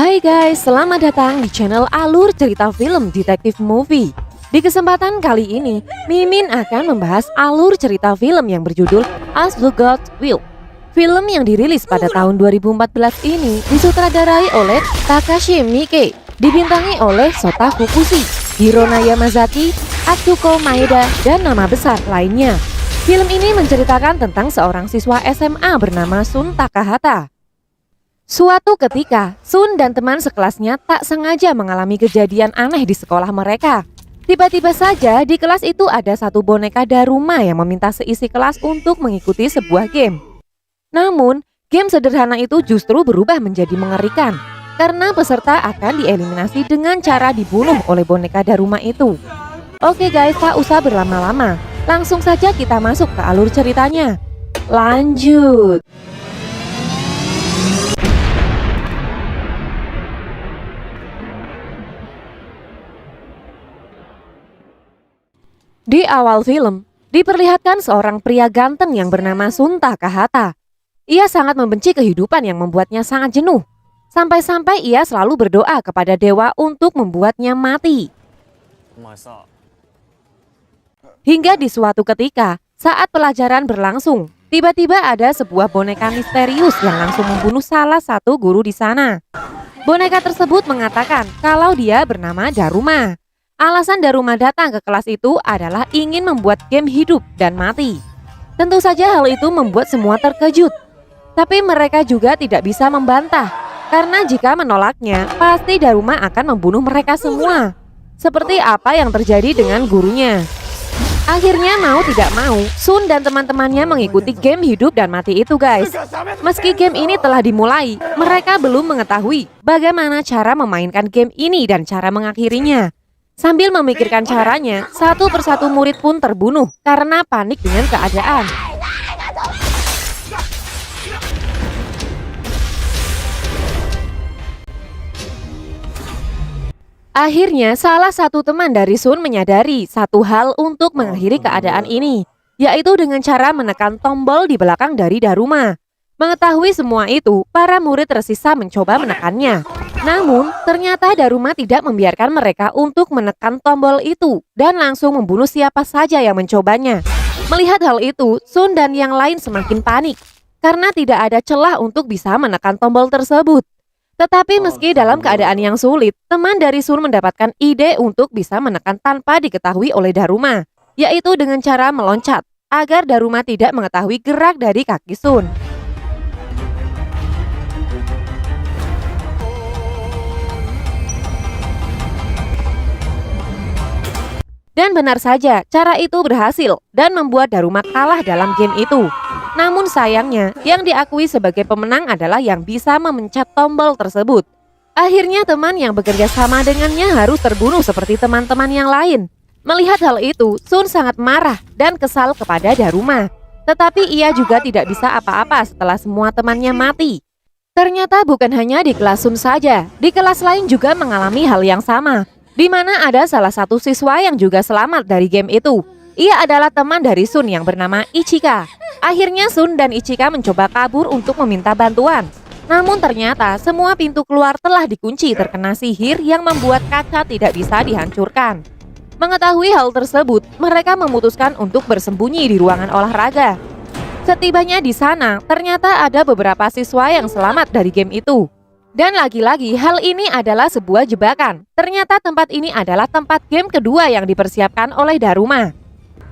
Hai guys, selamat datang di channel Alur Cerita Film Detektif Movie. Di kesempatan kali ini, Mimin akan membahas alur cerita film yang berjudul As the Gods Will. Film yang dirilis pada tahun 2014 ini disutradarai oleh Takashi Miike, dibintangi oleh Sota Fukushi, Hirona Yamazaki, Atsuko Maeda, dan nama besar lainnya. Film ini menceritakan tentang seorang siswa SMA bernama Sun Takahata. Suatu ketika, Sun dan teman sekelasnya tak sengaja mengalami kejadian aneh di sekolah mereka. Tiba-tiba saja di kelas itu ada satu boneka Daruma yang meminta seisi kelas untuk mengikuti sebuah game. Namun, game sederhana itu justru berubah menjadi mengerikan karena peserta akan dieliminasi dengan cara dibunuh oleh boneka Daruma itu. Oke guys, tak usah berlama-lama, langsung saja kita masuk ke alur ceritanya. Lanjut. Di awal film, diperlihatkan seorang pria ganteng yang bernama Sun Takahata. Ia sangat membenci kehidupan yang membuatnya sangat jenuh. Sampai-sampai ia selalu berdoa kepada dewa untuk membuatnya mati. Hingga di suatu ketika, saat pelajaran berlangsung, tiba-tiba ada sebuah boneka misterius yang langsung membunuh salah satu guru di sana. Boneka tersebut mengatakan kalau dia bernama Daruma. Alasan Daruma datang ke kelas itu adalah ingin membuat game hidup dan mati. Tentu saja hal itu membuat semua terkejut. Tapi mereka juga tidak bisa membantah, karena jika menolaknya, pasti Daruma akan membunuh mereka semua. Seperti apa yang terjadi dengan gurunya. Akhirnya mau tidak mau, Sun dan teman-temannya mengikuti game hidup dan mati itu guys. Meski game ini telah dimulai, mereka belum mengetahui bagaimana cara memainkan game ini dan cara mengakhirinya. Sambil memikirkan caranya, satu persatu murid pun terbunuh karena panik dengan keadaan. Akhirnya, salah satu teman dari Sun menyadari satu hal untuk mengakhiri keadaan ini, yaitu dengan cara menekan tombol di belakang dari Daruma. Mengetahui semua itu, para murid tersisa mencoba menekannya. Namun, ternyata Daruma tidak membiarkan mereka untuk menekan tombol itu dan langsung membunuh siapa saja yang mencobanya. Melihat hal itu, Sun dan yang lain semakin panik karena tidak ada celah untuk bisa menekan tombol tersebut. Tetapi meski dalam keadaan yang sulit, teman dari Sun mendapatkan ide untuk bisa menekan tanpa diketahui oleh Daruma, yaitu dengan cara meloncat agar Daruma tidak mengetahui gerak dari kaki Sun. Dan benar saja, cara itu berhasil dan membuat Daruma kalah dalam game itu. Namun sayangnya, yang diakui sebagai pemenang adalah yang bisa memencet tombol tersebut. Akhirnya teman yang bekerja sama dengannya harus terbunuh seperti teman-teman yang lain. Melihat hal itu, Sun sangat marah dan kesal kepada Daruma. Tetapi ia juga tidak bisa apa-apa setelah semua temannya mati. Ternyata bukan hanya di kelas Sun saja, di kelas lain juga mengalami hal yang sama. Di mana ada salah satu siswa yang juga selamat dari game itu. Ia adalah teman dari Sun yang bernama Ichika. Akhirnya Sun dan Ichika mencoba kabur untuk meminta bantuan. Namun ternyata semua pintu keluar telah dikunci terkena sihir yang membuat kaca tidak bisa dihancurkan. Mengetahui hal tersebut, mereka memutuskan untuk bersembunyi di ruangan olahraga. Setibanya di sana, ternyata ada beberapa siswa yang selamat dari game itu. Dan lagi-lagi hal ini adalah sebuah jebakan. Ternyata tempat ini adalah tempat game kedua yang dipersiapkan oleh Daruma.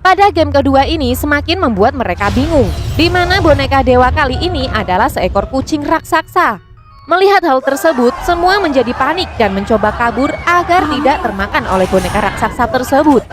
Pada game kedua ini semakin membuat mereka bingung, di mana boneka dewa kali ini adalah seekor kucing raksasa. Melihat hal tersebut, semua menjadi panik dan mencoba kabur agar tidak termakan oleh boneka raksasa tersebut.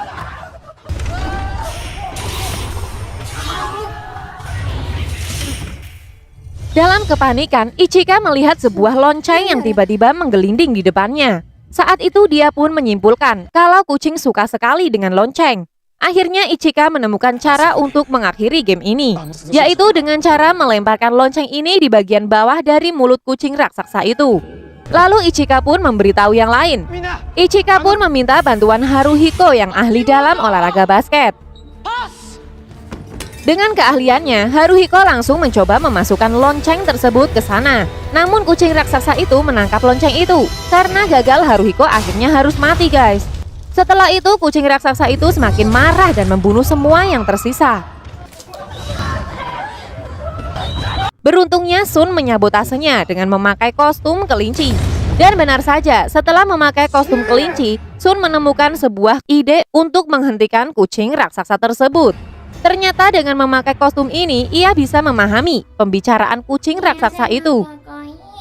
Dalam kepanikan, Ichika melihat sebuah lonceng yang tiba-tiba menggelinding di depannya. Saat itu dia pun menyimpulkan kalau kucing suka sekali dengan lonceng. Akhirnya Ichika menemukan cara untuk mengakhiri game ini, yaitu dengan cara melemparkan lonceng ini di bagian bawah dari mulut kucing raksasa itu. Lalu Ichika pun memberitahu yang lain. Ichika pun meminta bantuan Haruhiko yang ahli dalam olahraga basket. Dengan keahliannya, Haruhiko langsung mencoba memasukkan lonceng tersebut ke sana. Namun kucing raksasa itu menangkap lonceng itu. Karena gagal, Haruhiko akhirnya harus mati, guys. Setelah itu, kucing raksasa itu semakin marah dan membunuh semua yang tersisa. Beruntungnya Sun menyabotasenya dengan memakai kostum kelinci. Dan benar saja, setelah memakai kostum kelinci, Sun menemukan sebuah ide untuk menghentikan kucing raksasa tersebut. Ternyata dengan memakai kostum ini, ia bisa memahami pembicaraan kucing raksasa itu.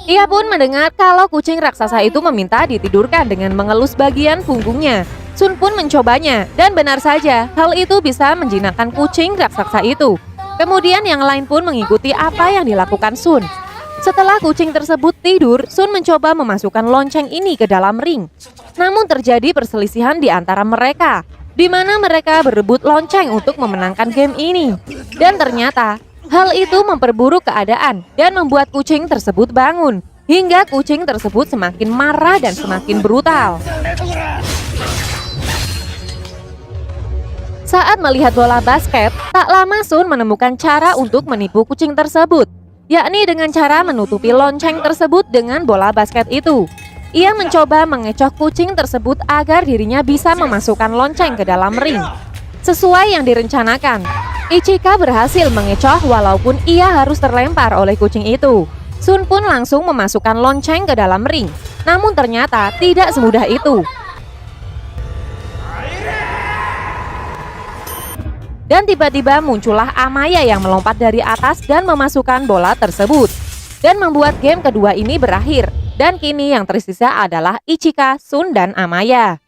Ia pun mendengar kalau kucing raksasa itu meminta ditidurkan dengan mengelus bagian punggungnya. Sun pun mencobanya, dan benar saja, hal itu bisa menjinakkan kucing raksasa itu. Kemudian yang lain pun mengikuti apa yang dilakukan Sun. Setelah kucing tersebut tidur, Sun mencoba memasukkan lonceng ini ke dalam ring. Namun terjadi perselisihan di antara mereka, di mana mereka berebut lonceng untuk memenangkan game ini. Dan ternyata, hal itu memperburuk keadaan dan membuat kucing tersebut bangun. Hingga kucing tersebut semakin marah dan semakin brutal. Saat melihat bola basket, tak lama Sun menemukan cara untuk menipu kucing tersebut, yakni dengan cara menutupi lonceng tersebut dengan bola basket itu. Ia mencoba mengecoh kucing tersebut agar dirinya bisa memasukkan lonceng ke dalam ring. Sesuai yang direncanakan, Ichika berhasil mengecoh walaupun ia harus terlempar oleh kucing itu. Sun pun langsung memasukkan lonceng ke dalam ring. Namun ternyata tidak semudah itu. Dan tiba-tiba muncullah Amaya yang melompat dari atas dan memasukkan bola tersebut. Dan membuat game kedua ini berakhir. Dan kini yang tersisa adalah Ichika, Sun, dan Amaya.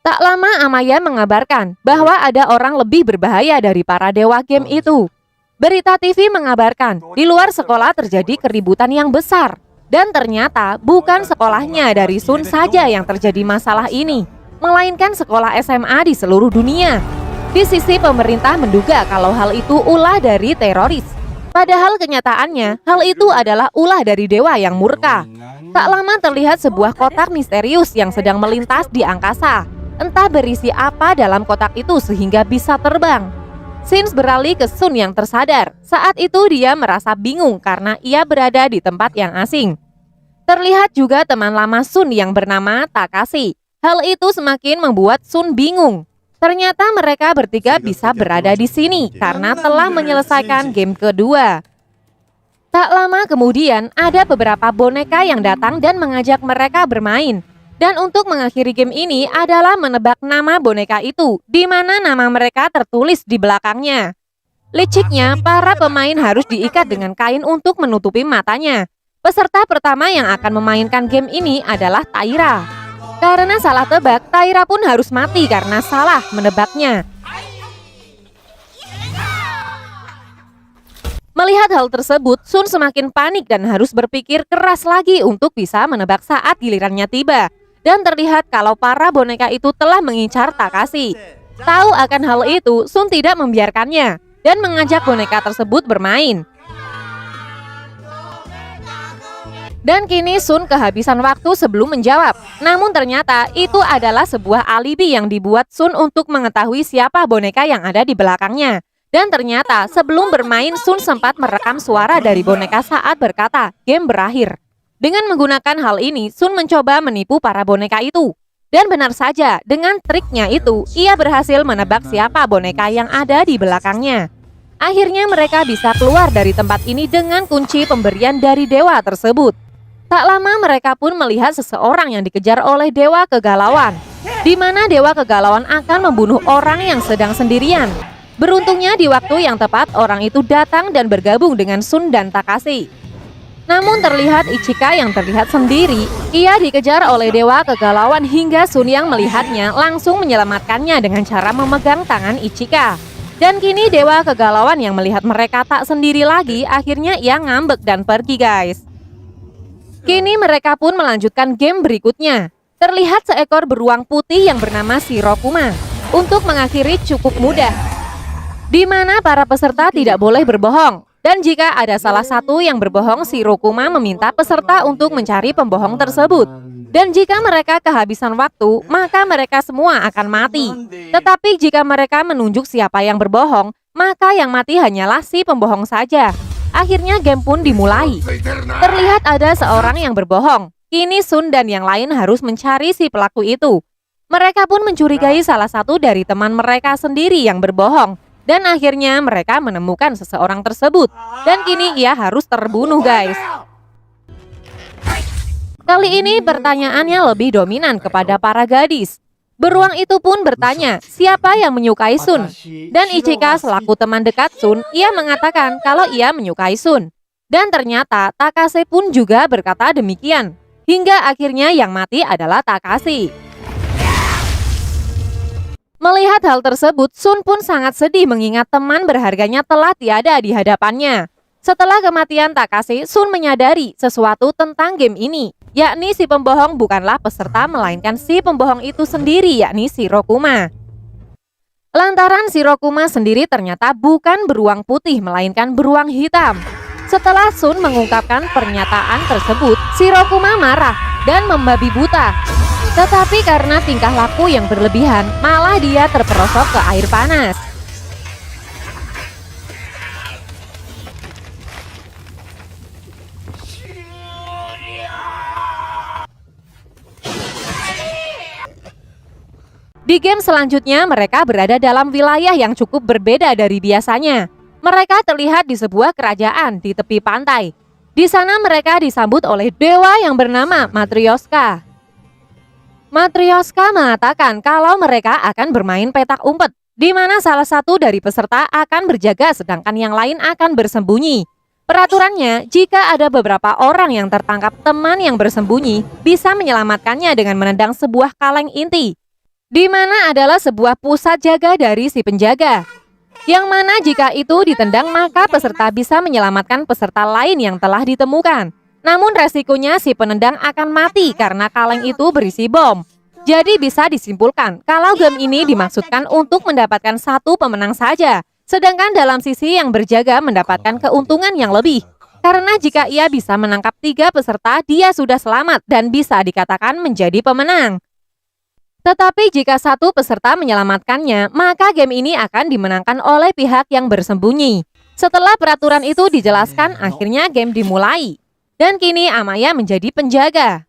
Tak lama Amaya mengabarkan bahwa ada orang lebih berbahaya dari para dewa game itu. Berita TV mengabarkan di luar sekolah terjadi keributan yang besar. Dan ternyata bukan sekolahnya dari Sun saja yang terjadi masalah ini, melainkan sekolah SMA di seluruh dunia. Di sisi pemerintah menduga kalau hal itu ulah dari teroris. Padahal kenyataannya, hal itu adalah ulah dari dewa yang murka. Tak lama terlihat sebuah kotak misterius yang sedang melintas di angkasa. Entah berisi apa dalam kotak itu sehingga bisa terbang. Sins beralih ke Sun yang tersadar. Saat itu dia merasa bingung karena ia berada di tempat yang asing. Terlihat juga teman lama Sun yang bernama Takashi. Hal itu semakin membuat Sun bingung. Ternyata mereka bertiga bisa berada di sini karena telah menyelesaikan game kedua. Tak lama kemudian ada beberapa boneka yang datang dan mengajak mereka bermain. Dan untuk mengakhiri game ini adalah menebak nama boneka itu, di mana nama mereka tertulis di belakangnya. Liciknya, para pemain harus diikat dengan kain untuk menutupi matanya. Peserta pertama yang akan memainkan game ini adalah Taira. Karena salah tebak, Taira pun harus mati karena salah menebaknya. Melihat hal tersebut, Sun semakin panik dan harus berpikir keras lagi untuk bisa menebak saat gilirannya tiba. Dan terlihat kalau para boneka itu telah mengincar Takashi. Tahu akan hal itu, Sun tidak membiarkannya dan mengajak boneka tersebut bermain. Dan kini Sun kehabisan waktu sebelum menjawab. Namun ternyata itu adalah sebuah alibi yang dibuat Sun untuk mengetahui siapa boneka yang ada di belakangnya. Dan ternyata sebelum bermain Sun sempat merekam suara dari boneka saat berkata, game berakhir. Dengan menggunakan hal ini, Sun mencoba menipu para boneka itu. Dan benar saja, dengan triknya itu, ia berhasil menebak siapa boneka yang ada di belakangnya. Akhirnya mereka bisa keluar dari tempat ini dengan kunci pemberian dari dewa tersebut. Tak lama mereka pun melihat seseorang yang dikejar oleh dewa kegalauan, di mana dewa kegalauan akan membunuh orang yang sedang sendirian. Beruntungnya di waktu yang tepat orang itu datang dan bergabung dengan Sun dan Takashi. Namun terlihat Ichika yang terlihat sendiri, ia dikejar oleh dewa kegalauan hingga Sun yang melihatnya langsung menyelamatkannya dengan cara memegang tangan Ichika. Dan kini dewa kegalauan yang melihat mereka tak sendiri lagi, akhirnya ia ngambek dan pergi, guys. Kini mereka pun melanjutkan game berikutnya. Terlihat seekor beruang putih yang bernama Shirokuma. Untuk mengakhiri cukup mudah, di mana para peserta tidak boleh berbohong. Dan jika ada salah satu yang berbohong, Shirokuma meminta peserta untuk mencari pembohong tersebut. Dan jika mereka kehabisan waktu, maka mereka semua akan mati. Tetapi jika mereka menunjuk siapa yang berbohong, maka yang mati hanyalah si pembohong saja. Akhirnya game pun dimulai. Terlihat ada seorang yang berbohong. Kini Sun dan yang lain harus mencari si pelaku itu. Mereka pun mencurigai salah satu dari teman mereka sendiri yang berbohong. Dan akhirnya mereka menemukan seseorang tersebut. Dan kini ia harus terbunuh, guys. Kali ini pertanyaannya lebih dominan kepada para gadis. Beruang itu pun bertanya, siapa yang menyukai Sun? Dan Ichika selaku teman dekat Sun, ia mengatakan kalau ia menyukai Sun. Dan ternyata Takase pun juga berkata demikian. Hingga akhirnya yang mati adalah Takase. Melihat hal tersebut, Sun pun sangat sedih mengingat teman berharganya telah tiada di hadapannya. Setelah kematian Takase, Sun menyadari sesuatu tentang game ini, yakni si pembohong bukanlah peserta melainkan si pembohong itu sendiri, yakni Shirokuma. Lantaran Shirokuma sendiri ternyata bukan beruang putih melainkan beruang hitam. Setelah Sun mengungkapkan pernyataan tersebut, Shirokuma marah dan membabi buta. Tetapi karena tingkah laku yang berlebihan, malah dia terperosok ke air panas. Di game selanjutnya, mereka berada dalam wilayah yang cukup berbeda dari biasanya. Mereka terlihat di sebuah kerajaan di tepi pantai. Di sana mereka disambut oleh dewa yang bernama Matryoshka. Matryoshka mengatakan kalau mereka akan bermain petak umpet, di mana salah satu dari peserta akan berjaga sedangkan yang lain akan bersembunyi. Peraturannya, jika ada beberapa orang yang tertangkap teman yang bersembunyi, bisa menyelamatkannya dengan menendang sebuah kaleng inti, di mana adalah sebuah pusat jaga dari si penjaga. Yang mana jika itu ditendang maka peserta bisa menyelamatkan peserta lain yang telah ditemukan. Namun resikonya si penendang akan mati karena kaleng itu berisi bom. Jadi bisa disimpulkan kalau game ini dimaksudkan untuk mendapatkan satu pemenang saja. Sedangkan dalam sisi yang berjaga mendapatkan keuntungan yang lebih. Karena jika ia bisa menangkap 3 peserta, dia sudah selamat dan bisa dikatakan menjadi pemenang. Tetapi jika satu peserta menyelamatkannya, maka game ini akan dimenangkan oleh pihak yang bersembunyi. Setelah peraturan itu dijelaskan, akhirnya game dimulai. Dan kini Amaya menjadi penjaga.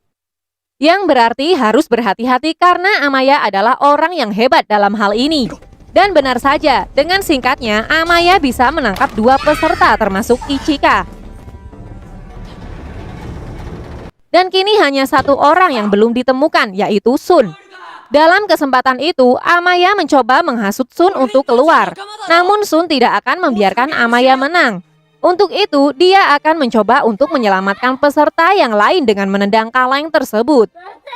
Yang berarti harus berhati-hati karena Amaya adalah orang yang hebat dalam hal ini. Dan benar saja, dengan singkatnya Amaya bisa menangkap 2 peserta termasuk Ichika. Dan kini hanya 1 orang yang belum ditemukan, yaitu Sun. Dalam kesempatan itu, Amaya mencoba menghasut Sun untuk keluar. Namun Sun tidak akan membiarkan Amaya menang. Untuk itu, dia akan mencoba untuk menyelamatkan peserta yang lain dengan menendang kaleng tersebut.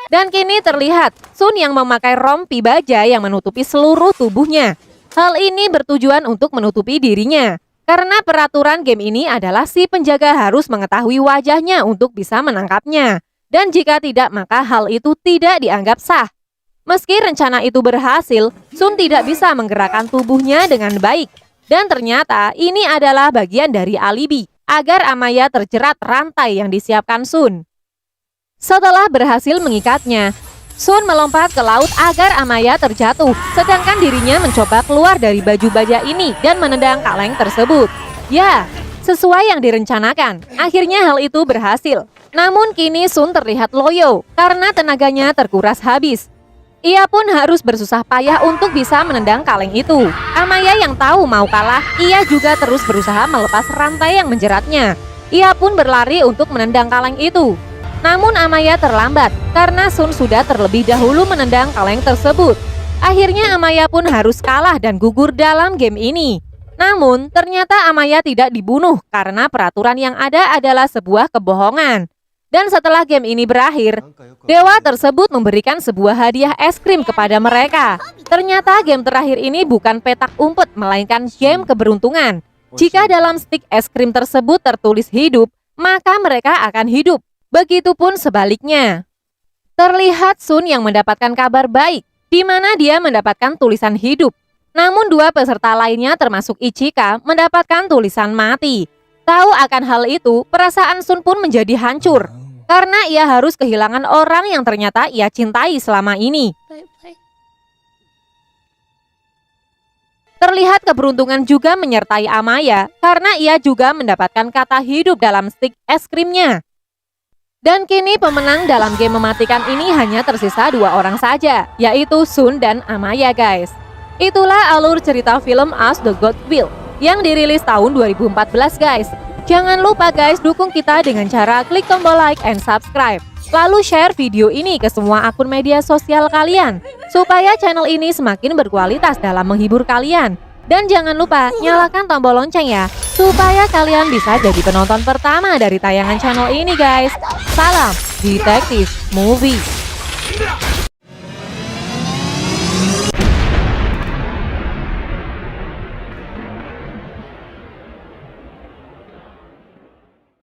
Dan kini terlihat Sun yang memakai rompi baja yang menutupi seluruh tubuhnya. Hal ini bertujuan untuk menutupi dirinya. Karena peraturan game ini adalah si penjaga harus mengetahui wajahnya untuk bisa menangkapnya. Dan jika tidak, maka hal itu tidak dianggap sah. Meski rencana itu berhasil, Sun tidak bisa menggerakkan tubuhnya dengan baik. Dan ternyata ini adalah bagian dari alibi agar Amaya terjerat rantai yang disiapkan Sun. Setelah berhasil mengikatnya, Sun melompat ke laut agar Amaya terjatuh, sedangkan dirinya mencoba keluar dari baju baja ini dan menendang kaleng tersebut. Ya, sesuai yang direncanakan, akhirnya hal itu berhasil. Namun kini Sun terlihat loyo karena tenaganya terkuras habis. Ia pun harus bersusah payah untuk bisa menendang kaleng itu. Amaya yang tahu mau kalah, ia juga terus berusaha melepas rantai yang menjeratnya. Ia pun berlari untuk menendang kaleng itu. Namun Amaya terlambat karena Sun sudah terlebih dahulu menendang kaleng tersebut. Akhirnya Amaya pun harus kalah dan gugur dalam game ini. Namun ternyata Amaya tidak dibunuh karena peraturan yang ada adalah sebuah kebohongan. Dan setelah game ini berakhir, dewa tersebut memberikan sebuah hadiah es krim kepada mereka. Ternyata game terakhir ini bukan petak umpet, melainkan game keberuntungan. Jika dalam stik es krim tersebut tertulis hidup, maka mereka akan hidup. Begitupun sebaliknya. Terlihat Sun yang mendapatkan kabar baik, di mana dia mendapatkan tulisan hidup. Namun 2 peserta lainnya termasuk Ichika mendapatkan tulisan mati. Tahu akan hal itu, perasaan Sun pun menjadi hancur. Karena ia harus kehilangan orang yang ternyata ia cintai selama ini. Terlihat keberuntungan juga menyertai Amaya karena ia juga mendapatkan kata hidup dalam stik es krimnya. Dan kini pemenang dalam game mematikan ini hanya tersisa 2 orang saja, yaitu Sun dan Amaya guys. Itulah alur cerita film As the God Will yang dirilis tahun 2014 guys. Jangan lupa guys dukung kita dengan cara klik tombol like and subscribe. Lalu share video ini ke semua akun media sosial kalian, supaya channel ini semakin berkualitas dalam menghibur kalian. Dan jangan lupa nyalakan tombol lonceng ya, supaya kalian bisa jadi penonton pertama dari tayangan channel ini guys. Salam Detektif Movie.